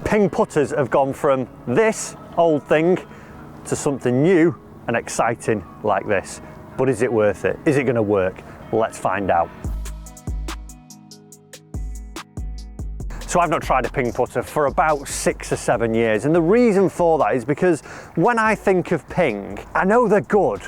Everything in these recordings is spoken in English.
Ping putters have gone from this old thing to something new and exciting like this. But is it worth it? Is it going to work? Let's find out. So I've not tried a ping putter for about 6 or 7 years, and the reason for that is because when I think of ping, I know they're good,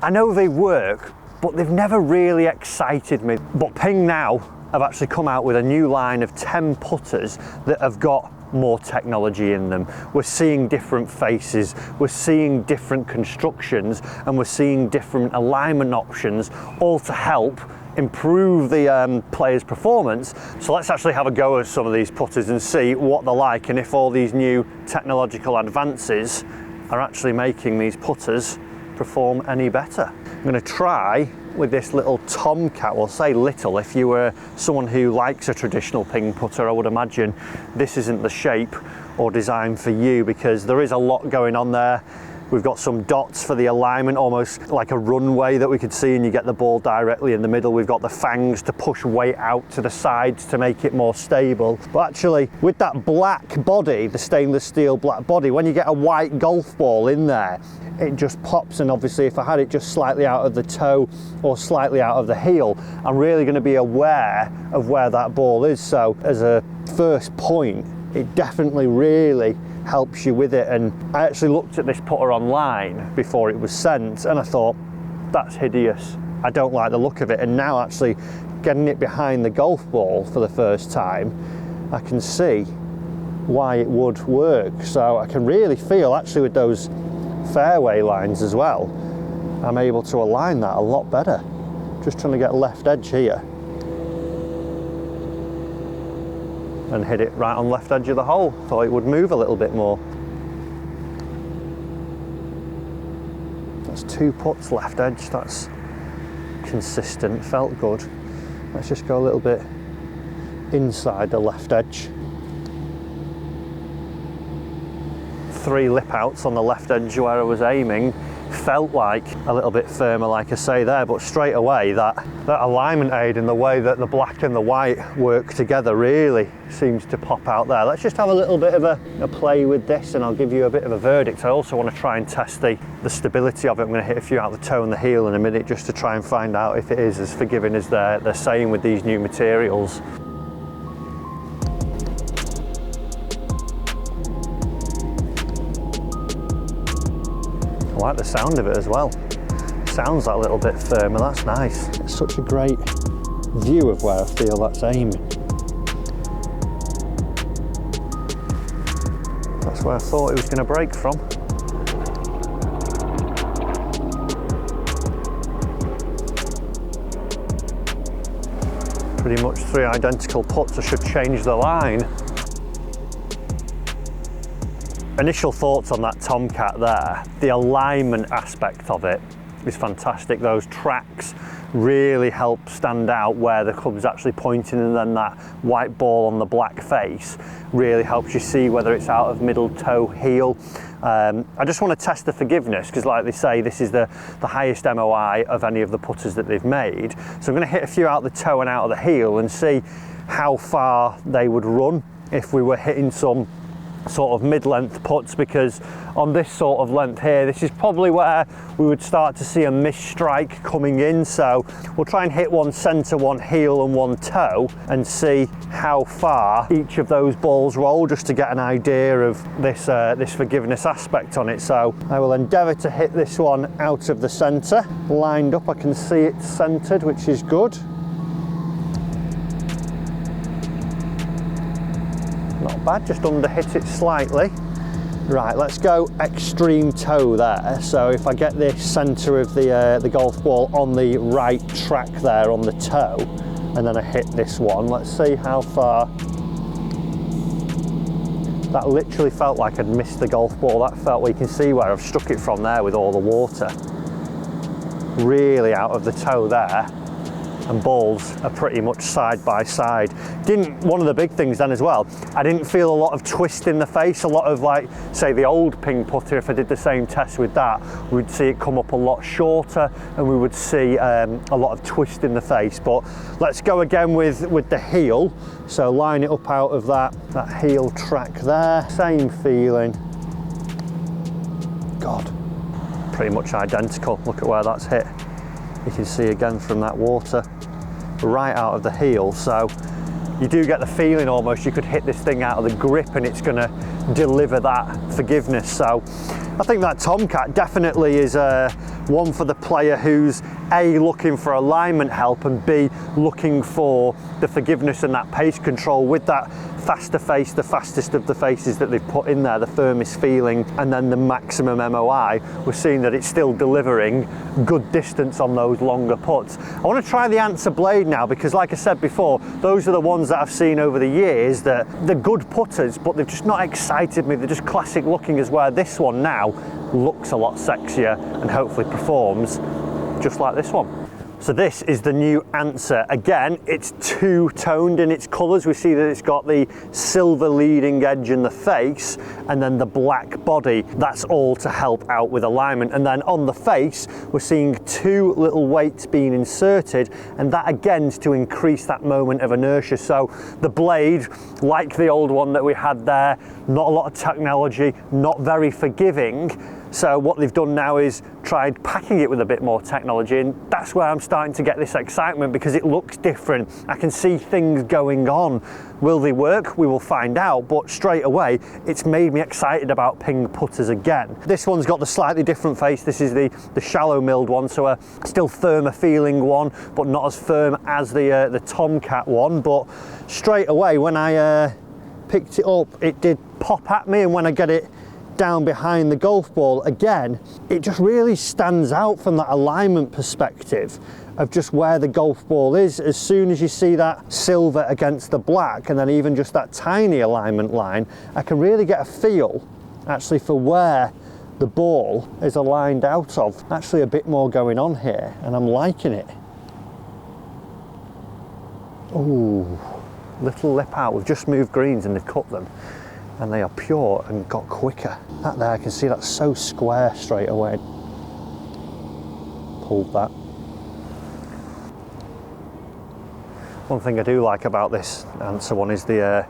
I know they work, but they've never really excited me. But Ping now have actually come out with a new line of 10 putters that have got more technology in them. We're seeing different faces, we're seeing different constructions, and we're seeing different alignment options, all to help improve the player's performance. So let's actually have a go at some of these putters and see what they're like, and if all these new technological advances are actually making these putters perform any better. I'm going to try with this little Tomcat. Well, say little, if you were someone who likes a traditional ping putter, I would imagine this isn't the shape or design for you, because there is a lot going on there. We've got some dots for the alignment, almost like a runway that we could see, and you get the ball directly in the middle. We've got the fangs to push weight out to the sides to make it more stable. But actually, with that black body, the stainless steel black body, when you get a white golf ball in there, it just pops. And obviously, if I had it just slightly out of the toe or slightly out of the heel, I'm really going to be aware of where that ball is. So as a first point, it definitely really helps you with it. And I actually looked at this putter online before it was sent, and I thought, that's hideous, I don't like the look of it. And now actually getting it behind the golf ball for the first time, I can see why it would work. So I can really feel, actually, with those fairway lines as well, I'm able to align that a lot better. Just trying to get left edge here and hit it right on left edge of the hole. Thought it would move a little bit more. That's 2 putts left edge, that's consistent, felt good. Let's just go a little bit inside the left edge. 3 lip outs on the left edge where I was aiming. Felt like a little bit firmer, like I say there, but straight away that alignment aid and the way that the black and the white work together really seems to pop out there. Let's just have a little bit of a play with this, and I'll give you a bit of a verdict. I also want to try and test the stability of it. I'm going to hit a few out the toe and the heel in a minute, just to try and find out if it is as forgiving as they're saying with these new materials. I like the sound of it as well. Sounds like a little bit firmer, that's nice. It's such a great view of where I feel that's aiming. That's where I thought it was going to break from. Pretty much 3 identical putts, I should change the line. Initial thoughts on that Tomcat there, the alignment aspect of it is fantastic. Those tracks really help stand out where the club's actually pointing, and then that white ball on the black face really helps you see whether it's out of middle toe, heel. I just want to test the forgiveness, because like they say, this is the highest MOI of any of the putters that they've made. So I'm going to hit a few out the toe and out of the heel and see how far they would run if we were hitting some sort of mid-length putts, because on this sort of length here, this is probably where we would start to see a miss strike coming in. So we'll try and hit one centre, one heel and one toe, and see how far each of those balls roll, just to get an idea of this this forgiveness aspect on it. So I will endeavour to hit this one out of the centre. Lined up, I can see it's centred, which is good. Not bad, just under hit it slightly. Right, let's go extreme toe there. So if I get the centre of the golf ball on the right track there on the toe, and then I hit this one, let's see how far. That literally felt like I'd missed the golf ball. That felt, well, you can see where I've struck it from there with all the water. Really out of the toe there. and balls are pretty much side by side. One of the big things then as well, I didn't feel a lot of twist in the face. A lot of, like, say the old ping putter, if I did the same test with that, we'd see it come up a lot shorter and we would see a lot of twist in the face. But let's go again with the heel. So line it up out of that heel track there. Same feeling. God, pretty much identical. Look at where that's hit. You can see again from that water right out of the heel. So you do get the feeling almost you could hit this thing out of the grip and it's going to deliver that forgiveness. So I think that Tomcat definitely is one for the player who's A, looking for alignment help, and B, looking for the forgiveness and that pace control with that faster face, the fastest of the faces that they've put in there, the firmest feeling, and then the maximum MOI. We're seeing that it's still delivering good distance on those longer putts. I want to try the Anser blade now, because like I said before, those are the ones that I've seen over the years that they're good putters, but they've just not excited me. They're just classic looking, as where this one now looks a lot sexier and hopefully performs just like this one. So this is the new Anser. Again, it's two-toned in its colours. We see that it's got the silver leading edge in the face and then the black body. That's all to help out with alignment. And then on the face, we're seeing two little weights being inserted, and that again is to increase that moment of inertia. So the blade, like the old one that we had there, not a lot of technology, not very forgiving. So what they've done now is tried packing it with a bit more technology, and that's where I'm starting to get this excitement, because it looks different. I can see things going on. Will they work? We will find out, but straight away it's made me excited about ping putters again. This one's got the slightly different face. This is the shallow milled one, so a still firmer feeling one, but not as firm as the Tomcat one. But straight away when I picked it up, it did pop at me, and when I get it down behind the golf ball again, it just really stands out from that alignment perspective of just where the golf ball is. As soon as you see that silver against the black, and then even just that tiny alignment line, I can really get a feel actually for where the ball is aligned out of. Actually a bit more going on here, and I'm liking it. Ooh, little lip out. We've just moved greens and they've cut them, and they are pure and got quicker. That there, I can see that's so square straight away. Pulled that. One thing I do like about this Anser one is the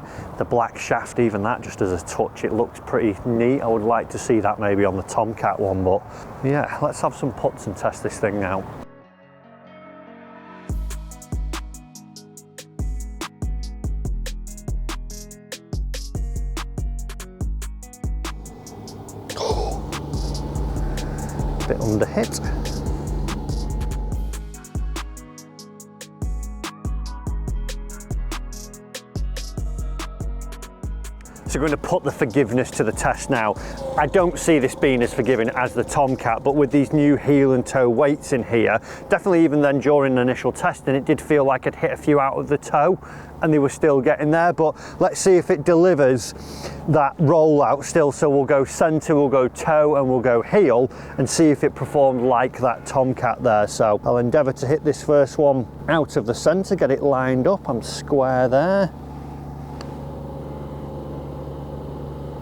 black shaft. Even that, just as a touch, it looks pretty neat. I would like to see that maybe on the Tomcat one, but yeah, let's have some putts and test this thing out. Bit under hit. So we're going to put the forgiveness to the test now. I don't see this being as forgiving as the Tomcat, but with these new heel and toe weights in here, definitely even then during the initial testing, it did feel like I'd hit a few out of the toe and they were still getting there. But let's see if it delivers that rollout still. So we'll go centre, we'll go toe, and we'll go heel, and see if it performed like that Tomcat there. So I'll endeavour to hit this first one out of the centre, get it lined up. I'm square there.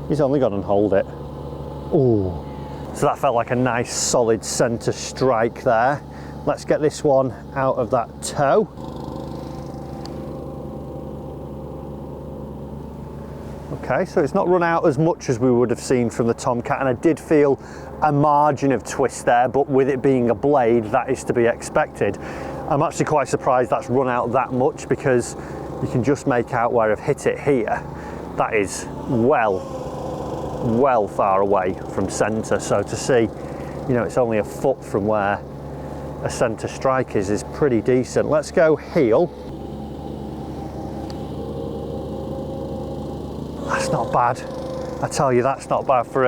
He's only got to hold it. Ooh. So that felt like a nice solid centre strike there. Let's get this one out of that toe. Okay, so it's not run out as much as we would have seen from the Tomcat, and I did feel a margin of twist there, but with it being a blade, that is to be expected. I'm actually quite surprised that's run out that much, because you can just make out where I've hit it here. That is well far away from centre, so to see, you know, it's only a foot from where a centre strike is pretty decent. Let's go heel. That's not bad. I tell you, that's not bad for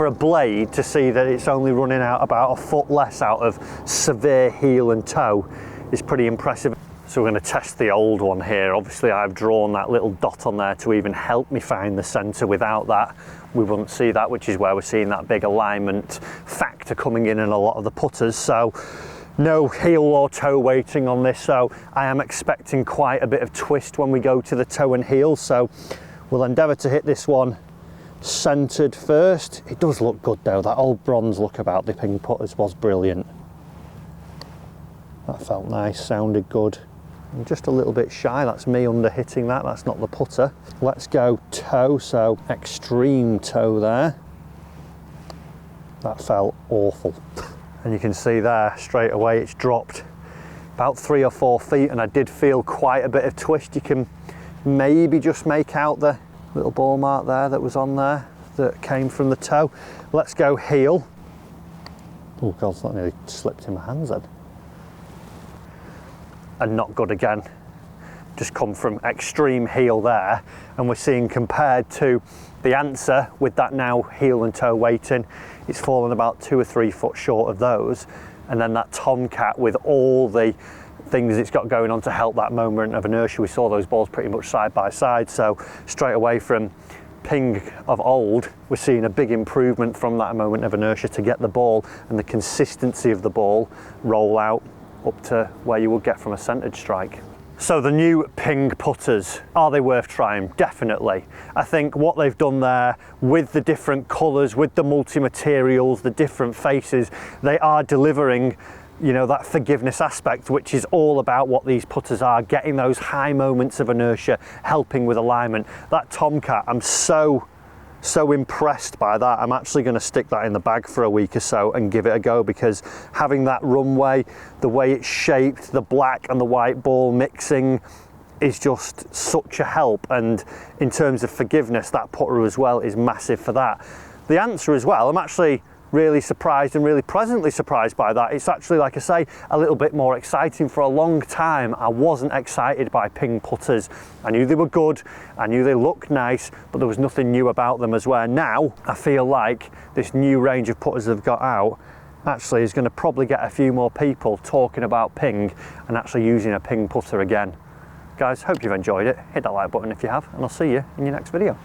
a blade. To see that it's only running out about a foot less out of severe heel and toe is pretty impressive. So we're going to test the old one here. Obviously I've drawn that little dot on there to even help me find the centre. Without that we wouldn't see that, which is where we're seeing that big alignment factor coming in a lot of the putters. So No heel or toe weighting on this, so I am expecting quite a bit of twist when we go to the toe and heel, so we'll endeavour to hit this one centred first. It does look good though, that old bronze look about the ping putters was brilliant. That felt nice, sounded good. I'm just a little bit shy, that's me under hitting that, that's not the putter. Let's go toe, so extreme toe there. That felt awful. And you can see there, straight away it's dropped about 3 or 4 feet, and I did feel quite a bit of twist. You can maybe just make out the little ball mark there that was on there that came from the toe. Let's go heel. Oh God, that nearly slipped in my hands then. And not good again. Just come from extreme heel there, and we're seeing compared to the Anser with that now heel and toe weighting, it's fallen about 2 or 3 foot short of those. And then that Tomcat with all the things it's got going on to help that moment of inertia, we saw those balls pretty much side by side. So straight away from ping of old, we're seeing a big improvement from that moment of inertia to get the ball and the consistency of the ball roll out up to where you would get from a centered strike. So the new ping putters, are they worth trying? Definitely. I think what they've done there with the different colours, with the multi-materials, the different faces, they are delivering, you know, that forgiveness aspect, which is all about what these putters are, getting those high moments of inertia, helping with alignment. That Tomcat, I'm so impressed by that. I'm actually going to stick that in the bag for a week or so and give it a go, because having that runway, the way it's shaped, the black and the white ball mixing is just such a help. And in terms of forgiveness, that putter as well is massive for that. The Anser as well, I'm actually really surprised and really pleasantly surprised by that. It's actually, like I say, a little bit more exciting. For a long time I wasn't excited by ping putters. I knew they were good, I knew they looked nice, but there was nothing new about them. As well, now I feel like this new range of putters they've got out actually is going to probably get a few more people talking about ping and actually using a ping putter again. Guys, hope you've enjoyed it. Hit that like button if you have, and I'll see you in your next video.